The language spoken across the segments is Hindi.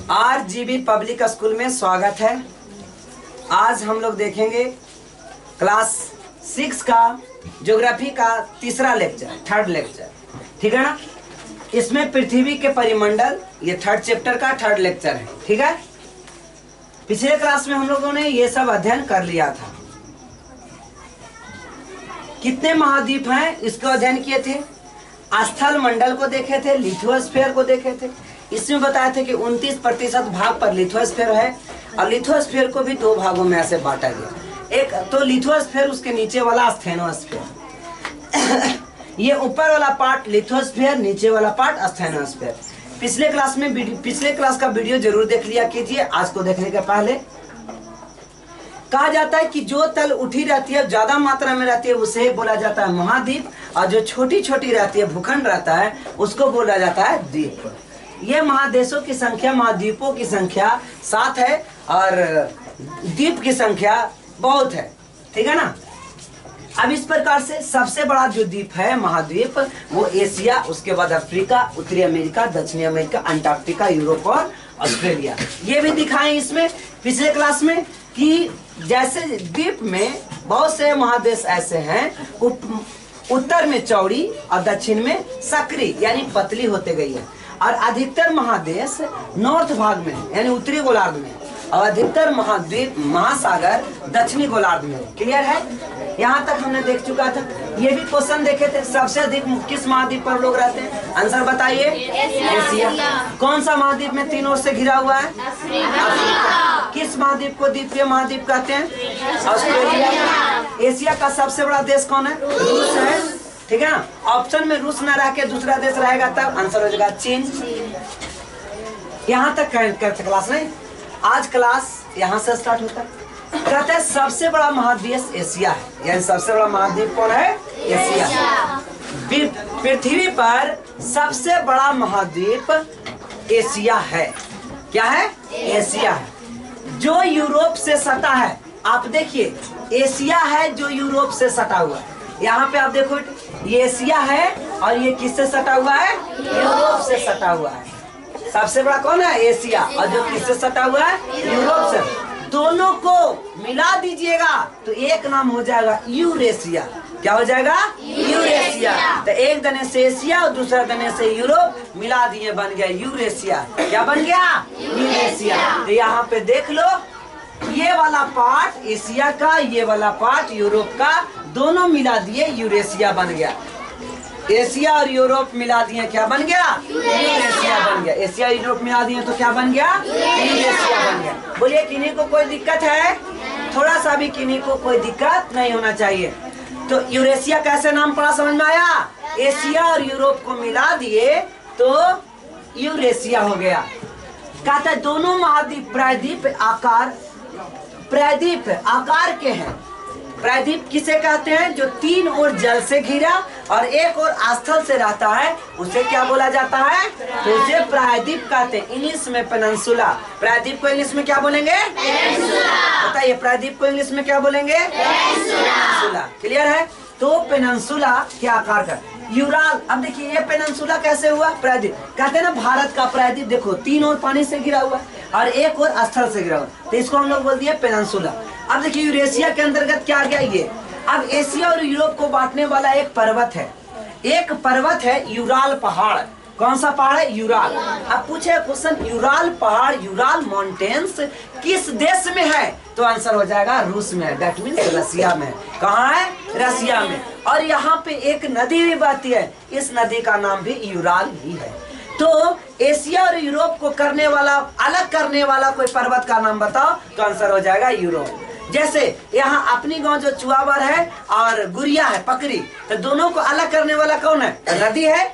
RGB पब्लिक स्कूल में स्वागत है। आज हम लोग देखेंगे क्लास 6 का ज्योग्राफी का तीसरा लेक्चर, थर्ड लेक्चर, ठीक है ना। इसमें पृथ्वी के परिमंडल, ये थर्ड चैप्टर का थर्ड लेक्चर है, ठीक है। पिछले क्लास में हम लोगों ने ये सब अध्ययन कर लिया था। कितने महाद्वीप हैं इसको अध्ययन किए थे। स्थल मंडल को देखे थे, लिथोस्फीयर को देखे थे। इसमें बताया था कि 29% भाग पर लिथोस्फीयर है और लिथोस्फीयर को भी दो भागों में ऐसे बांटा गया। एक तो लिथोस्फीयर, उसके नीचे वाला स्टेनोस्फीयर। ये ऊपर वाला पार्ट लिथोस्फीयर, नीचे वाला पार्ट स्टेनोस्फीयर। पिछले क्लास का वीडियो जरूर देख लिया कीजिए। आज को देखने के पहले कहा जाता है कि जो तल उठी रहती है, ज्यादा मात्रा में रहती है, उसे बोला जाता है महाद्वीप, और जो छोटी छोटी रहती है, भूखंड रहता है, उसको बोला जाता है द्वीप। ये महादेशों की संख्या, महाद्वीपों की संख्या 7 है और द्वीप की संख्या बहुत है, ठीक है ना। अब इस प्रकार से सबसे बड़ा जो द्वीप है, महाद्वीप, वो एशिया, उसके बाद अफ्रीका, उत्तरी अमेरिका, दक्षिणी अमेरिका, अंटार्कटिका, यूरोप और ऑस्ट्रेलिया। ये भी दिखाएं इसमें पिछले क्लास में कि जैसे द्वीप में बहुत से महादेश ऐसे हैं, उत्तर में चौड़ी और दक्षिण में सकरी यानी पतली होते गई है, और अधिकतर महादेश नॉर्थ भाग में यानी उत्तरी गोलार्ध में, और अधिकतर महाद्वीप, महासागर दक्षिणी गोलार्ध में। क्लियर है। यहाँ तक हमने देख चुका था। ये भी क्वेश्चन देखे थे, सबसे अधिक किस महाद्वीप पर लोग रहते हैं, आंसर बताइए। एशिया। कौन सा महाद्वीप में तीन ओर से घिरा हुआ है, अफ्रीका। किस महाद्वीप को द्वीपीय महाद्वीप कहते हैं, ऑस्ट्रेलिया। एशिया का सबसे बड़ा देश कौन है, रूस है, ठीक है ना। ऑप्शन में रूस न रह के दूसरा देश रहेगा तब आंसर हो जाएगा चीन। यहाँ तक करते क्लास नहीं, आज क्लास यहाँ से स्टार्ट होता है। कहते हैं सबसे बड़ा महाद्वीप एशिया है, यानी सबसे बड़ा महाद्वीप कौन है, एशिया। पृथ्वी पर सबसे बड़ा महाद्वीप एशिया है। क्या है, एशिया है, जो यूरोप से सटा है। आप देखिए, एशिया है जो यूरोप से सटा हुआ है। यहाँ पे आप देखो, ये एशिया है और ये किससे सटा हुआ है, यूरोप से सटा हुआ है। सबसे बड़ा कौन है, एशिया, और जो किससे सटा हुआ है, यूरोप से। दोनों को मिला दीजिएगा तो एक नाम हो जाएगा यूरेशिया। क्या हो जाएगा, यूरेशिया। तो एक दने से एशिया और दूसरा दने से यूरोप मिला दिए, बन गया यूरेशिया। क्या बन गया, यूरेशिया। तो यहाँ पे देख लो, ये वाला पार्ट एशिया का, ये वाला पार्ट यूरोप का, दोनों मिला दिए यूरेशिया बन गया। एशिया और यूरोप मिला दिए, क्या बन गया, यूरेशिया बन गया। एशिया यूरोप मिला दिए तो क्या बन गया, यूरेशिया बन गया। बोलिए, किन्हीं को कोई दिक्कत है, थोड़ा सा भी किन्हीं को कोई दिक्कत नहीं होना चाहिए। तो यूरेशिया कैसे नाम पड़ा, समझ में आया। एशिया और यूरोप को मिला दिए तो यूरेशिया हो गया। कहता है दोनों महाद्वीप प्रायद्वीप आकार के हैं। प्रायद्वीप किसे कहते हैं, जो तीन ओर जल से घिरा और एक ओर स्थल से रहता है, उसे क्या बोला जाता है, तो उसे प्रायद्वीप कहते हैं। इंग्लिश में पेनिनसुला। प्रायद्वीप को इंग्लिश में क्या बोलेंगे, बताइए, प्रायद्वीप को इंग्लिश में क्या बोलेंगे, पेनिनसुला। क्लियर है। तो पेनिनसुला क्या आकार का, यूराल। अब देखिए, ये पेनिनसुला कैसे हुआ, प्रायद्वीप। कहते हैं ना, भारत का प्रायद्वीप देखो, तीन ओर पानी से घिरा हुआ और एक ओर स्थल से घिरा हुआ, तो इसको हम लोग बोल दिए पेनिनसुला। अब देखिए, यूरेशिया के अंतर्गत क्या आ गया ये। अब एशिया और यूरोप को बांटने वाला एक पर्वत है, यूराल पहाड़। कौन सा पहाड़ है, यूराल। अब पूछे क्वेश्चन, यूराल पहाड़, यूराल माउंटेन्स किस देश में है, तो आंसर हो जाएगा रूस में, दैट मीन्स रसिया में। कहाँ है, रसिया में। और यहाँ पे एक नदी भी बहती है, इस नदी का नाम भी यूराल ही है। तो एशिया और यूरोप को अलग करने वाला कोई पर्वत का नाम बताओ, तो आंसर हो जाएगा यूरोप। जैसे यहाँ अपनी गांव जो चुआवर है और गुड़िया है, पकड़ी, तो दोनों को अलग करने वाला कौन है, नदी है।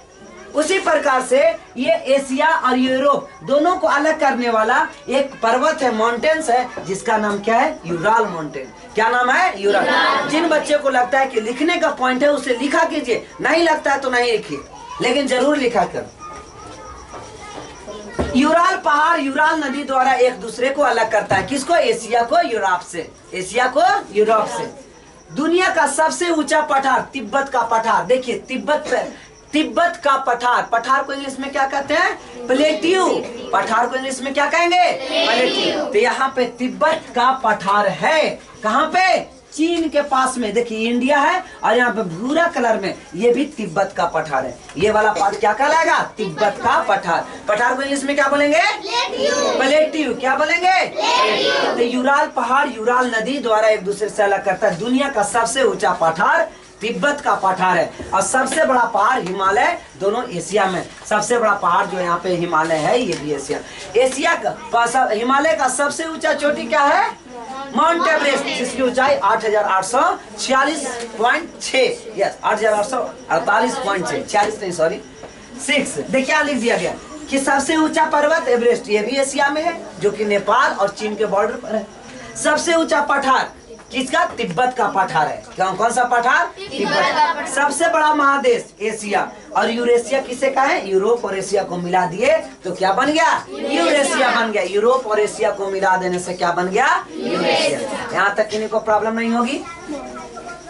उसी प्रकार से ये एशिया और यूरोप दोनों को अलग करने वाला एक पर्वत है, माउंटेन्स है, जिसका नाम क्या है, यूराल माउंटेन। क्या नाम है, यूराल। जिन बच्चे को लगता है कि लिखने का पॉइंट है, उसे लिखा कीजिए, नहीं लगता है तो नहीं लिखिए, लेकिन जरूर लिखा कर। यूराल पहाड़ यूराल नदी द्वारा एक दूसरे को अलग करता है। किसको, एशिया को यूरोप से, एशिया को यूरोप से। दुनिया का सबसे ऊंचा पठार तिब्बत का पठार। देखिए, तिब्बत पे तिब्बत का पठार, पठार को इंग्लिश में क्या कहते हैं? प्लेट्यू। पठार को इंग्लिश में क्या कहेंगे? प्लेट्यू। तो यहाँ पे तिब्बत का पठार है, कहाँ पे? चीन के पास में। देखिए इंडिया है और यहाँ पे भूरा कलर में ये भी तिब्बत का पठार है। ये वाला पार्ट क्या कहलाएगा? तिब्बत का पठार। पठार को इंग्लिश में क्या बोलेंगे? प्लेट्यू। क्या बोलेंगे? तो यूराल पहाड़ यूराल नदी द्वारा एक दूसरे से अलग करता है। दुनिया का सबसे ऊंचा पठार तिब्बत का पठार है और सबसे बड़ा पहाड़ हिमालय, दोनों एशिया में। सबसे बड़ा पहाड़ जो यहाँ पे हिमालय है, ये भी एशिया। एशिया का हिमालय का सबसे ऊंचा चोटी क्या है? माउंट एवरेस्ट, जिसकी ऊंचाई 8,846.6, यस 8,848.6, 46 नहीं सॉरी 6। देखिए क्या लिख दिया गया कि सबसे ऊंचा पर्वत एवरेस्ट, ये भी एशिया में है, जो कि नेपाल और चीन के बॉर्डर पर है। सबसे ऊंचा पठार किसका? तिब्बत का पठार है। कौन सा पठार? तिब्बत। सबसे बड़ा महादेश एशिया, और यूरेशिया किसे कहे? यूरोप और एशिया को मिला दिए तो क्या बन गया? यूरेशिया बन गया। यूरोप और एशिया को मिला देने से क्या बन गया? यूरेशिया। यहाँ तक किसी को प्रॉब्लम नहीं होगी।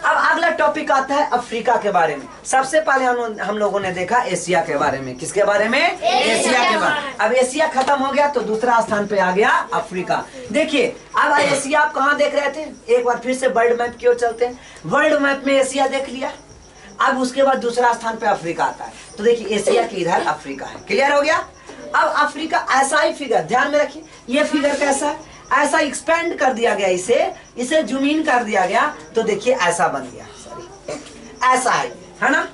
अब अगला टॉपिक आता है अफ्रीका के बारे में। सबसे पहले हम लोगों ने देखा एशिया के बारे में। किसके बारे में? एशिया के बारे में। अब एशिया खत्म हो गया तो दूसरा स्थान पे आ गया अफ्रीका। देखिए अब एशिया आप कहाँ देख रहे थे? एक बार फिर से वर्ल्ड मैप की ओर चलते हैं। वर्ल्ड मैप में एशिया देख लिया, अब उसके बाद दूसरा स्थान पे अफ्रीका आता है। तो देखिए एशिया के इधर अफ्रीका है। क्लियर हो गया? अब अफ्रीका ऐसा ही फिगर, ध्यान में रखिए, ये फिगर कैसा है? ऐसा एक्सपेंड कर दिया गया, इसे जूम इन कर दिया गया तो देखिए ऐसा बन गया। ऐसा है ना?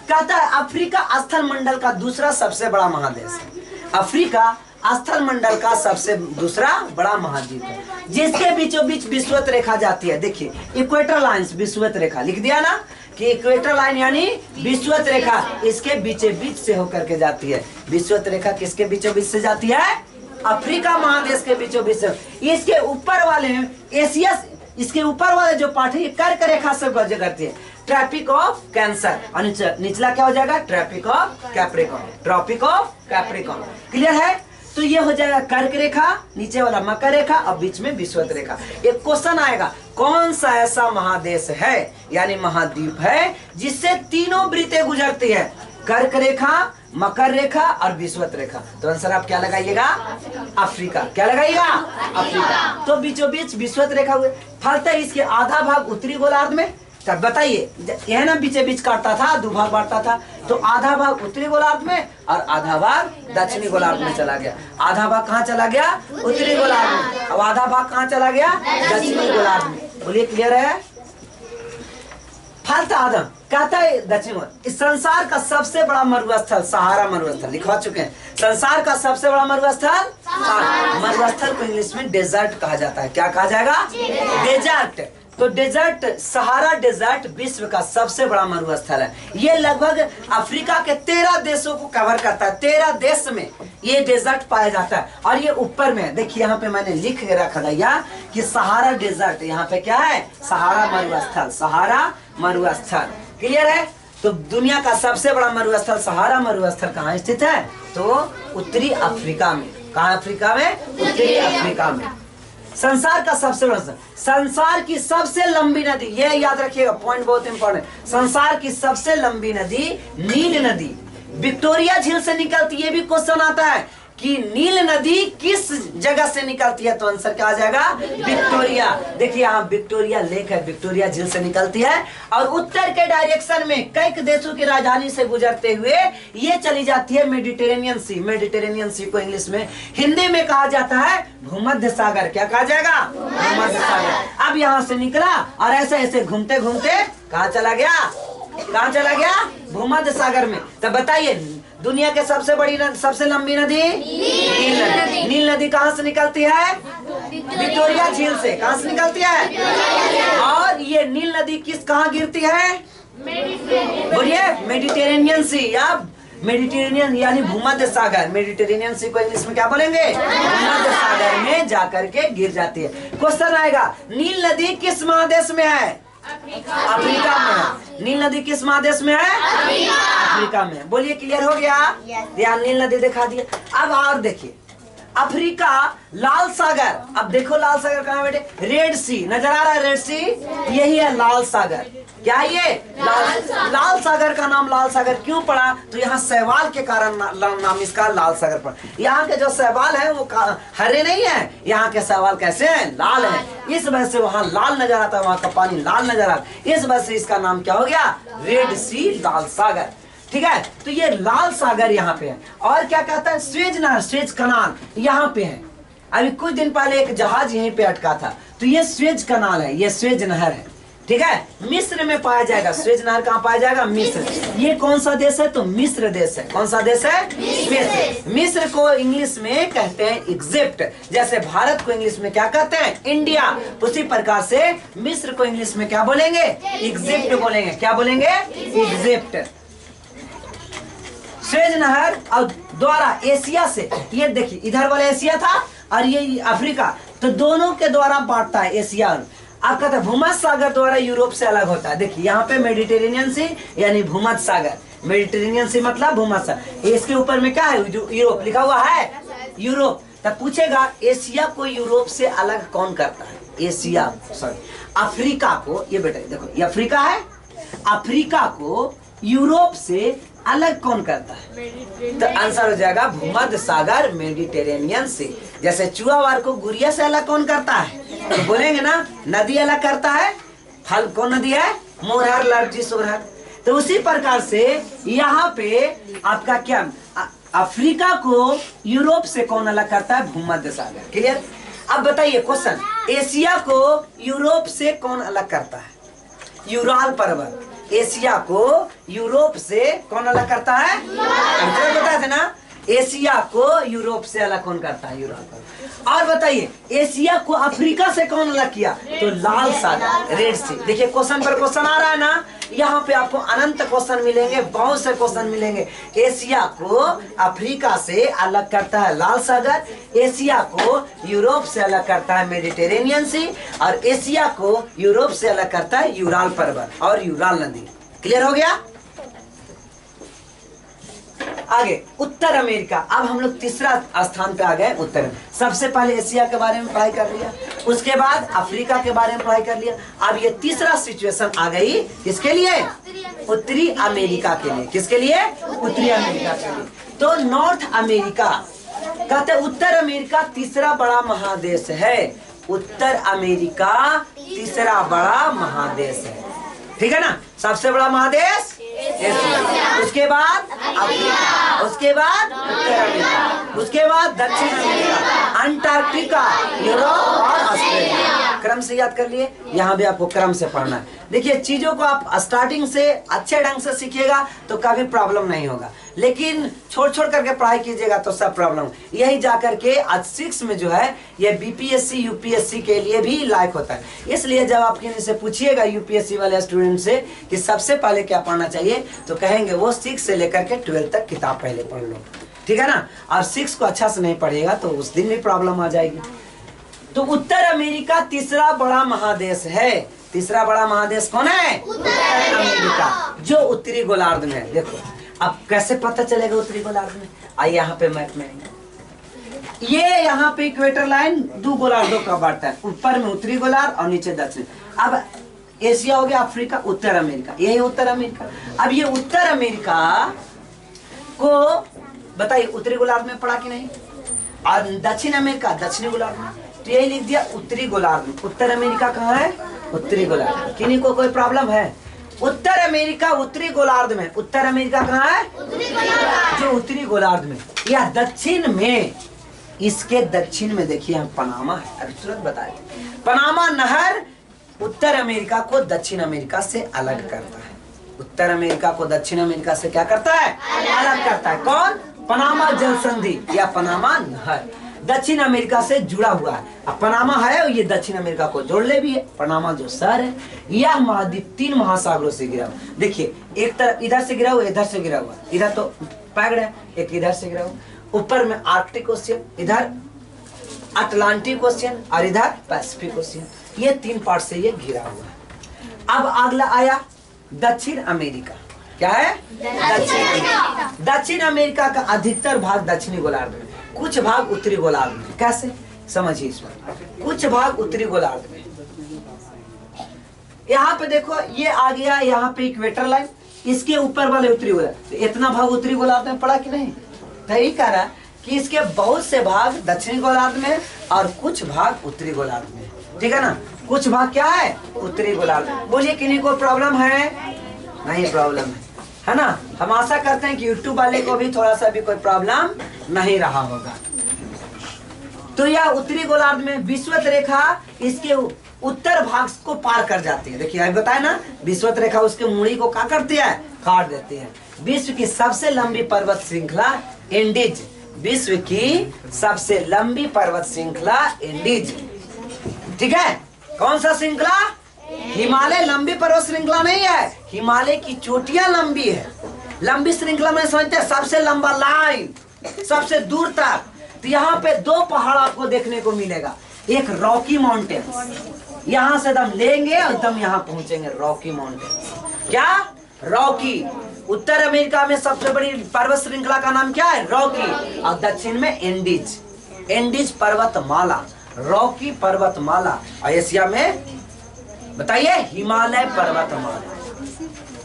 कहता है अफ्रीका स्थल मंडल का दूसरा सबसे बड़ा महादेश है। अफ्रीका स्थल मंडल का सबसे दूसरा बड़ा महाद्वीप है, जिसके बीचों बीच विषुवत रेखा जाती है। देखिए इक्वेटर लाइन्स, विषुवत रेखा लिख दिया ना कि इक्वेटर लाइन यानी विषुवत रेखा, इसके बीचे बीच से होकर के जाती है। विषुवत रेखा किसके बीचों बीच से जाती है? अफ्रीका महादेश के बीचों बीच से। इसके ऊपर वाले एशिया, इसके ऊपर वाले जो पार्ट है कर्क रेखा से गज करती है, ट्रॉपिक ऑफ कैंसर, और निचला क्या हो जाएगा? Tropic of Capricorn, tropic of Capricorn. Clear है? तो ये हो जाएगा कर्क रेखा, नीचे वाला मकर रेखा और बीच में विषुवत रेखा। एक क्वेश्चन आएगा, कौन सा ऐसा महादेश है यानी महाद्वीप है जिससे तीनों वृत्तें गुजरती है? कर्क रेखा, मकर रेखा और विषुवत रेखा। तो आंसर आप क्या लगाइएगा? अफ्रीका। क्या लगाइएगा? अफ्रीका। तो बीचों बीच विषुवत रेखा हुए। फलतः इसके आधा भाग उत्तरी गोलार्ध में, तब बताइए यह ना बीचे बीच काटता था, दो भाग बांटता था, तो आधा भाग उत्तरी गोलार्ध में और आधा भाग दक्षिणी गोलार्ध में चला गया। आधा भाग कहाँ चला गया? उत्तरी गोलार्ध में। अब आधा भाग कहाँ चला गया? दक्षिणी गोलार्ध में। बोलिए क्लियर है? फलतः आदम कहता है दक्षिण, इस संसार का सबसे बड़ा मरुस्थल सहारा मरुस्थल, लिखवा चुके हैं। संसार का सबसे बड़ा मरुस्थल मरुस्थल को इंग्लिश में डेजर्ट कहा जाता है। क्या कहा जाएगा? डेजर्ट। तो डेजर्ट, सहारा डेजर्ट विश्व का सबसे बड़ा मरुस्थल है। ये लगभग अफ्रीका के 13 देशों को कवर करता है। 13 देश में ये डेजर्ट पाया जाता है और ये ऊपर में है। देखिए यहाँ पे मैंने लिख के रखा था कि सहारा डेजर्ट, यहाँ पे क्या है? सहारा मरुस्थल, सहारा मरुस्थल। क्लियर है? तो दुनिया का सबसे बड़ा मरुस्थल सहारा मरुस्थल कहाँ स्थित है? तो उत्तरी अफ्रीका में। कहाँ अफ्रीका में? उत्तरी अफ्रीका में। संसार का सबसे बड़ा, संसार की सबसे लंबी नदी, ये याद रखिएगा, पॉइंट बहुत इंपॉर्टेंट। संसार की सबसे लंबी नदी नील नदी विक्टोरिया झील से निकलती है। ये भी क्वेश्चन आता है कि नील नदी किस जगह से निकलती है? तो आंसर क्या आ जाएगा? विक्टोरिया। देखिए यहाँ विक्टोरिया लेक है, विक्टोरिया झील से निकलती है और उत्तर के डायरेक्शन में कई देशों की राजधानी से गुजरते हुए ये चली जाती है मेडिटेरेनियन सी। मेडिटेरेनियन सी को इंग्लिश में, हिंदी में कहा जाता है भूमध्य सागर। क्या कहा जाएगा? भूमध्य सागर। अब यहाँ से निकला और ऐसे ऐसे घूमते घूमते कहाँ चला गया? कहाँ चला गया? भूमध्य सागर में। तब बताइए दुनिया के सबसे बड़ी सबसे लंबी नदी नील नदी। नील नदी कहाँ से निकलती है? विक्टोरिया झील से। कहाँ से निकलती है? और ये नील नदी कहाँ गिरती है? बोलिए मेडिटेरेनियन सी या मेडिटेरेनियन यानी भूमध्य सागर। मेडिटेरेनियन सी को इंग्लिश में क्या बोलेंगे? भूमध्य सागर में जाकर के गिर जाती है। क्वेश्चन आएगा नील नदी किस महादेश में है? अफ्रीका में है। नील नदी किस महादेश में है? अफ्रीका में। बोलिए क्लियर हो गया? यहाँ नील नदी दिखा दिया। अब और देखिए, अफ्रीका, लाल सागर। अब देखो लाल सागर कहाँ है बेटे, रेड सी नजर आ रहा है, रेड सी यही है लाल सागर। क्या है ये, लाल सागर का नाम लाल सागर क्यों पड़ा, तो यहाँ शैवाल के कारण नाम इसका लाल सागर पड़ा। यहाँ के जो शैवाल है वो हरे नहीं है, यहाँ के शैवाल कैसे हैं, लाल है, इस वजह से वहाँ लाल नजर आता है, वहाँ का पानी लाल नजर आता है, इस वजह से इसका नाम क्या हो गया, रेड सी लाल सागर। ठीक है, तो ये लाल सागर यहाँ पे है। और क्या कहता है, स्वेज नहर, स्वेज कनाल यहाँ पे है। अभी कुछ दिन पहले एक जहाज यहीं पे अटका था, तो ये स्वेज कनाल है, ये स्वेज नहर है। ठीक है, मिस्र में पाया जाएगा, स्वेज नहर कहाँ पाया जाएगा, मिस्र। ये कौन सा देश है, तो मिस्र देश है। कौन सा देश है, मिस्र। मिस्र को इंग्लिश में कहते हैं इजिप्ट, जैसे भारत को इंग्लिश में क्या कहते हैं, इंडिया, उसी प्रकार से मिस्र को इंग्लिश में क्या बोलेंगे, इजिप्ट बोलेंगे। क्या बोलेंगे, इजिप्ट। स्वेज नहर और द्वारा एशिया से, ये देखिए इधर वाला एशिया था और ये अफ्रीका, तो दोनों के द्वारा बांटता है एशिया। आप कहते हैं भूमध्य सागर द्वारा यूरोप से अलग होता है। देखिए यहाँ पे मेडिटेरेनियन सी यानी भूमध्य सागर, मेडिटेरेनियन सी मतलब भूमध्य सागर, इसके ऊपर में क्या है, यूरोप लिखा हुआ है, यूरोप। तब पूछेगा एशिया को यूरोप से अलग कौन करता है, एशिया सॉरी अफ्रीका को, ये बेटा देखो ये अफ्रीका है, अफ्रीका को यूरोप से अलग कौन करता है, तो आंसर हो जाएगा भूमध्य सागर मेडिटेरेनियन से। जैसे चुहावार को गुड़िया से अलग कौन करता है, तो बोलेंगे ना नदी अलग करता है, फल कौन नदी है, मोरहर, लरजी, सोरहर। तो उसी प्रकार से यहाँ पे आपका क्या, अफ्रीका को यूरोप से कौन अलग करता है, भूमध्य सागर। क्लियर। अब बताइए क्वेश्चन, एशिया को यूरोप से कौन अलग करता है, यूराल पर्वत। एशिया को यूरोप से कौन अलग करता है, बताए थे ना, एशिया को यूरोप से अलग कौन करता है, यूरोप। और बताइए एशिया को अफ्रीका से कौन अलग किया, तो लाल सागर, रेड सी। देखिए क्वेश्चन पर क्वेश्चन आ रहा है ना, यहाँ पे आपको अनंत क्वेश्चन मिलेंगे, बहुत से क्वेश्चन मिलेंगे। एशिया को अफ्रीका से अलग करता है लाल सागर, एशिया को यूरोप से अलग करता है मेडिटेरेनियन सी, और एशिया को यूरोप से अलग करता है यूराल पर्वत और यूराल नदी। क्लियर हो गया। आगे उत्तर अमेरिका। अब हम लोग तीसरा स्थान पे आ गए, उत्तर। सबसे पहले एशिया के बारे में पढ़ाई कर लिया, उसके बाद अफ्रीका के बारे में पढ़ाई कर लिया। अब ये तीसरा सिचुएशन आ गई किसके लिए, उत्तरी अमेरिका के लिए। किसके लिए, उत्तरी अमेरिका के लिए। तो नॉर्थ अमेरिका कहते हैं, उत्तर अमेरिका तीसरा बड़ा महादेश है। उत्तर अमेरिका तीसरा बड़ा महादेश है, ठीक है ना। सबसे बड़ा महादेश एशिया, उसके बाद अफ्रीका, उसके बाद उत्तर अमेरिका, उसके बाद दक्षिण अमेरिका, अंटार्कटिका, यूरोप और ऑस्ट्रेलिया। क्रम से याद कर लिए, यहाँ भी आपको क्रम से पढ़ना है। देखिए चीजों को आप स्टार्टिंग से अच्छे ढंग से सीखिएगा तो कभी प्रॉब्लम नहीं होगा, लेकिन छोड़ छोड़ करके पढ़ाई कीजिएगा तो सब प्रॉब्लम। यही जाकर के आज 6 में जो है ये बीपीएससी यूपीएससी के लिए भी लायक होता है। इसलिए जब आप किसी से पूछिएगा यूपीएससी वाले स्टूडेंट से कि सबसे पहले क्या पढ़ना चाहिए, तो कहेंगे वो 6 से लेकर के 12 तक किताब पहले पढ़ लो, ठीक है ना। और 6 को अच्छा से नहीं पढ़िएगा तो उस दिन भी प्रॉब्लम आ जाएगी। तो उत्तर अमेरिका तीसरा बड़ा महादेश है। तीसरा बड़ा महादेश कौन है, उत्तर अमेरिका, जो उत्तरी गोलार्ध में है। देखो अब कैसे पता चलेगा उत्तरी गोलार्ध में, आइए यहाँ पे मैप में, ये यहाँ पे इक्वेटर लाइन 2 गोलार्धों का बांटता है, ऊपर में उत्तरी गोलार्ध और नीचे दक्षिण। अब एशिया हो गया, अफ्रीका, उत्तर अमेरिका, यही उत्तर अमेरिका। अब ये उत्तर अमेरिका को बताइए उत्तरी गोलार्ध में पड़ा कि नहीं, और दक्षिण अमेरिका दक्षिणी गोलार्ध में, तो यही लिख दिया उत्तरी गोलार्ध में। उत्तर अमेरिका कहाँ है, उत्तरी गोलार्ध। किन्हीं को कोई प्रॉब्लम है, उत्तर अमेरिका उत्तरी गोलार्ध में। उत्तर अमेरिका कहाँ है, उत्तरी गोलार्ध, जो उत्तरी गोलार्ध में। या दक्षिण में, इसके दक्षिण में देखिए हम पनामा है, अभी तुरंत बताए। पनामा नहर उत्तर अमेरिका को दक्षिण अमेरिका से अलग करता है। उत्तर अमेरिका को दक्षिण अमेरिका से क्या करता है, अलग करता है। कौन, पनामा जल संधि या पनामा नहर दक्षिण अमेरिका से जुड़ा हुआ है। अब पनामा है और ये दक्षिण अमेरिका को जोड़ ले भी है। पनामा जो शहर है, यह महाद्वीप 3 महासागरों से गिरा हुआ। देखिए एक तरफ इधर से गिरा हुआ, इधर से गिरा हुआ, इधर तो पैक्ड है, एक इधर से गिरा हुआ। ऊपर में आर्कटिक ओशियन, इधर अटलांटिक ओशियन और इधर पैसिफिक ओशियन, ये 3 पार्ट से ये घिरा हुआ है। अब अगला आया दक्षिण अमेरिका। क्या है, दक्षिण अमेरिका। दक्षिण अमेरिका का अधिकतर भाग दक्षिणी गोलार्ध में, कुछ भाग उत्तरी गोलार्ध में। कैसे समझिए इसमें, कुछ भाग उत्तरी गोलार्ध में। यहाँ पे देखो ये आ गया, यहाँ पे इक्वेटर लाइन, इसके ऊपर वाले उत्तरी गोलार्ध, तो इतना भाग उत्तरी गोलार्ध में पड़ा कि नहीं? तो यही कह रहा है कि इसके बहुत से भाग दक्षिणी गोलार्ध में और कुछ भाग उत्तरी गोलार्ध में। ठीक है ना, कुछ भाग क्या है? उत्तरी गोलार्ध। बोलिए किन्हीं को प्रॉब्लम है? नहीं प्रॉब्लम है ना। हम आशा करते हैं कि यूट्यूब वाले को भी थोड़ा सा भी कोई प्रॉब्लम नहीं रहा होगा। तो यह उत्तरी गोलार्ध में विषुवत रेखा इसके उत्तर भाग को पार कर जाती है। देखिए अभी बताया ना, विषुवत रेखा उसके मूड़ी को क्या करती है? काट देती है। विश्व की सबसे लंबी पर्वत श्रृंखला एंडीज, विश्व की सबसे लंबी पर्वत श्रृंखला एंडीज। ठीक है, कौन सा श्रृंखला? हिमालय लंबी पर्वत श्रृंखला नहीं है, हिमालय की चोटियां लंबी है। लंबी श्रृंखला में समझते हैं सबसे लंबा लाइन, सबसे दूर तक। तो यहाँ पे दो पहाड़ आपको देखने को मिलेगा, एक रॉकी माउंटेन्स, यहाँ से दम लेंगे और दम यहाँ पहुंचेंगे। रॉकी माउंटेन्स क्या? रॉकी। उत्तर अमेरिका में सबसे बड़ी पर्वत श्रृंखला का नाम क्या है? रॉकी। और दक्षिण में एंडीज, एंडीज पर्वतमाला, रॉकी पर्वतमाला। और एशिया में बताइए हिमालय पर्वतमाला।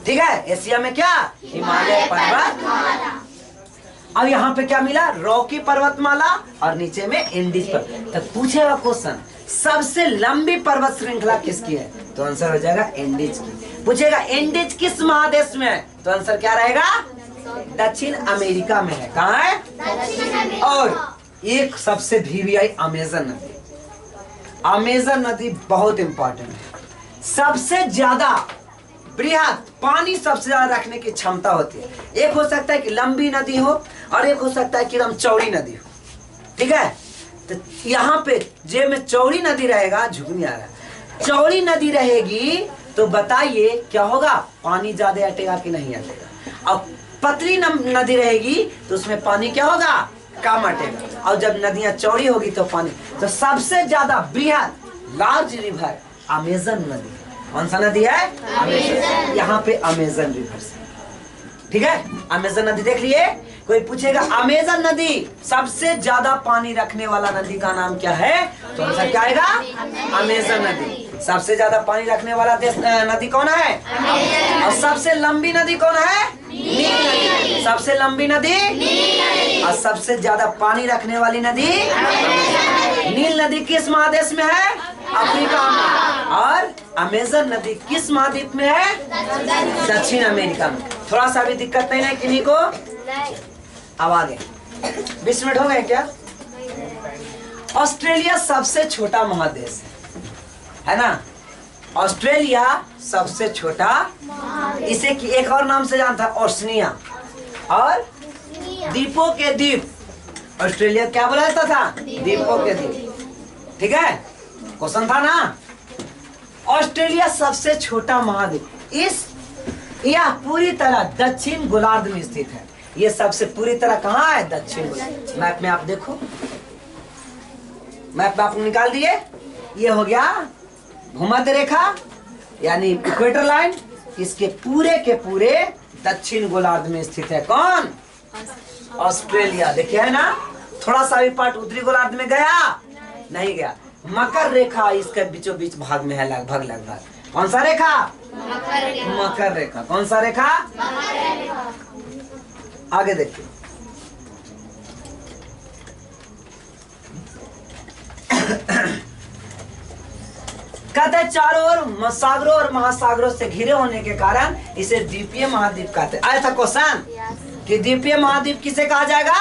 ठीक है, एशिया में क्या? हिमालय पर्वतमाला। अब यहाँ पे क्या मिला? रॉकी पर्वतमाला और नीचे में एंडीज पर्वत। तो पूछेगा क्वेश्चन सबसे लंबी पर्वत श्रृंखला किसकी है? तो आंसर हो जाएगा एंडीज की। पूछेगा एंडीज किस महादेश में है? तो आंसर क्या रहेगा? दक्षिण अमेरिका में है। कहाँ है? और एक सबसे वीवीआई अमेजन नदी। अमेजन नदी बहुत इंपॉर्टेंट है। सबसे ज्यादा बृहद पानी सबसे ज्यादा रखने की क्षमता होती है। एक हो सकता है कि लंबी नदी हो और एक हो सकता है कि एकदम चौड़ी नदी हो। ठीक है, तो यहाँ पे जे में चौड़ी नदी रहेगा, झुकनी आ रहा है, चौड़ी नदी रहेगी तो बताइए क्या होगा? पानी ज्यादा हटेगा कि नहीं हटेगा? और पतली नदी रहेगी तो उसमें पानी क्या होगा? कम हटेगा। और जब नदियां चौड़ी होगी तो पानी, तो सबसे ज्यादा बृहद लार्ज रिवर अमेजन नदी। कौन सा नदी है? अमेजन। यहाँ पे अमेजन रिवर से। ठीक है, अमेजन नदी देख लिए। कोई पूछेगा अमेजन नदी सबसे ज्यादा पानी रखने वाला नदी का नाम क्या है? तो आंसर क्या आएगा? अमेजन नदी। सबसे ज्यादा पानी रखने वाला देश नदी कौन है? और सबसे लंबी नदी कौन है? नील नदी। सबसे लंबी नदी और सबसे ज्यादा पानी रखने वाली नदी नील नदी किस महादेश में है? अफ्रीका में। और अमेजन नदी किस महाद्वीप में है? दक्षिण अमेरिका में। थोड़ा सा भी दिक्कत नहीं है किन्हीं को? अब आगे 20 मिनट हो गए क्या? ऑस्ट्रेलिया सबसे छोटा महादेश है ना। ऑस्ट्रेलिया सबसे छोटा, इसे की एक और नाम से जानता है ओशनिया, और द्वीपों के द्वीप। ऑस्ट्रेलिया क्या बोला जाता था? द्वीपों के द्वीप। ठीक है, क्वेश्चन था ना। ऑस्ट्रेलिया सबसे छोटा महाद्वीप, यह पूरी तरह दक्षिण गोलार्ध में स्थित है। ये सबसे पूरी तरह कहाँ है? दक्षिण गोलार्ध। मैप में आप देखो, मैप में आप निकाल दिए। ये हो गया भूमध्य रेखा यानी इक्वेटर लाइन, इसके पूरे के पूरे दक्षिण गोलार्ध में स्थित है। कौन? ऑस्ट्रेलिया। देखिए है ना, थोड़ा सा भी पार्ट उत्तरी गोलार्ध में गया नहीं गया। मकर रेखा इसके बीचों बीच भाग में है, लगभग। कौन सा रेखा? मकर रेखा। कौन सा रेखा? आगे देखिए, कहते हैं चारों ओर सागरों और महासागरों से घिरे होने के कारण इसे द्वीपीय महाद्वीप कहते हैं। आया था क्वेश्चन कि द्वीपीय महाद्वीप किसे कहा जाएगा?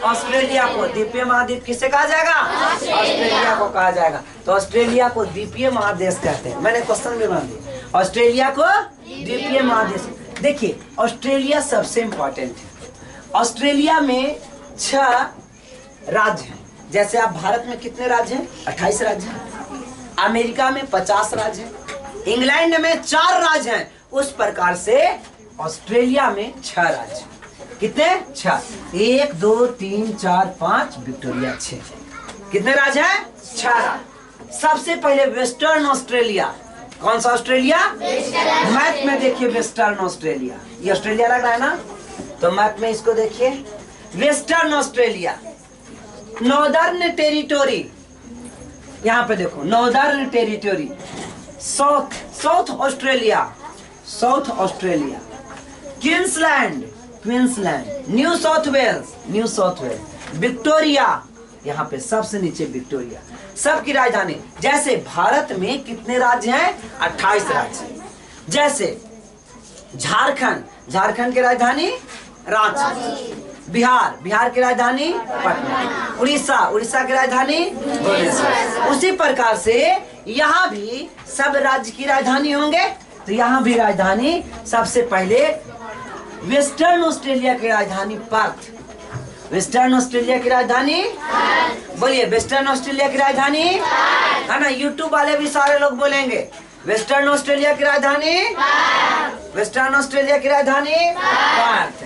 ऑस्ट्रेलिया को। द्वीपीय महाद्वीप किसे कहा जाएगा? ऑस्ट्रेलिया को कहा जाएगा। तो ऑस्ट्रेलिया को द्वीपीय महादेश कहते हैं। मैंने क्वेश्चन भी बना दिया, ऑस्ट्रेलिया को द्वीपीय महादेश। देखिए ऑस्ट्रेलिया सबसे इंपॉर्टेंट है। ऑस्ट्रेलिया में 6 राज्य हैं। जैसे आप भारत में कितने राज्य हैं? 28 राज्य हैं। अमेरिका में 50 राज्य हैं। इंग्लैंड में 4 राज्य हैं। उस प्रकार से ऑस्ट्रेलिया में 6 राज्य। कितने? 6। 1 2 3 4 5 विक्टोरिया 6। कितने राज्य हैं? 6। सबसे पहले वेस्टर्न ऑस्ट्रेलिया। कौन सा ऑस्ट्रेलिया? मैप में देखिए वेस्टर्न ऑस्ट्रेलिया, ये ऑस्ट्रेलिया लग रहा है ना, तो मैप में इसको देखिए वेस्टर्न ऑस्ट्रेलिया। नॉर्दर्न टेरिटोरी, यहाँ पे देखो Northern Territory, South Australia, South Australia, Queensland, Queensland, New South Wales, New South Wales, Victoria, यहाँ पे सबसे नीचे विक्टोरिया, सबकी राजधानी। जैसे भारत में कितने राज्य हैं? 28 राज्य। जैसे झारखंड, झारखंड की राजधानी रांची, बिहार, बिहार की राजधानी पटना, उड़ीसा, उड़ीसा की राजधानी भुवनेश्वर। उसी प्रकार से यहाँ भी सब राज्य की राजधानी होंगे, तो यहाँ भी राजधानी सबसे पहले वेस्टर्न ऑस्ट्रेलिया की राजधानी पर्थ, वेस्टर्न ऑस्ट्रेलिया की राजधानी, बोलिए वेस्टर्न ऑस्ट्रेलिया की राजधानी है ना। यूट्यूब वाले भी सारे लोग बोलेंगे वेस्टर्न ऑस्ट्रेलिया की राजधानी, वेस्टर्न ऑस्ट्रेलिया की राजधानी पर्थ।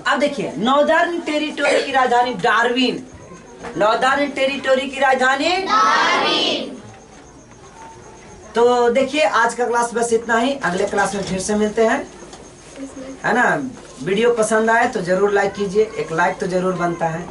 अब देखिए नॉर्दर्न टेरिटोरी की राजधानी डार्विन, नॉर्दर्न टेरिटोरी की राजधानी डार्विन। तो देखिए आज का क्लास बस इतना ही, अगले क्लास में फिर से मिलते हैं, है ना। वीडियो पसंद आए तो जरूर लाइक कीजिए, एक लाइक तो जरूर बनता है।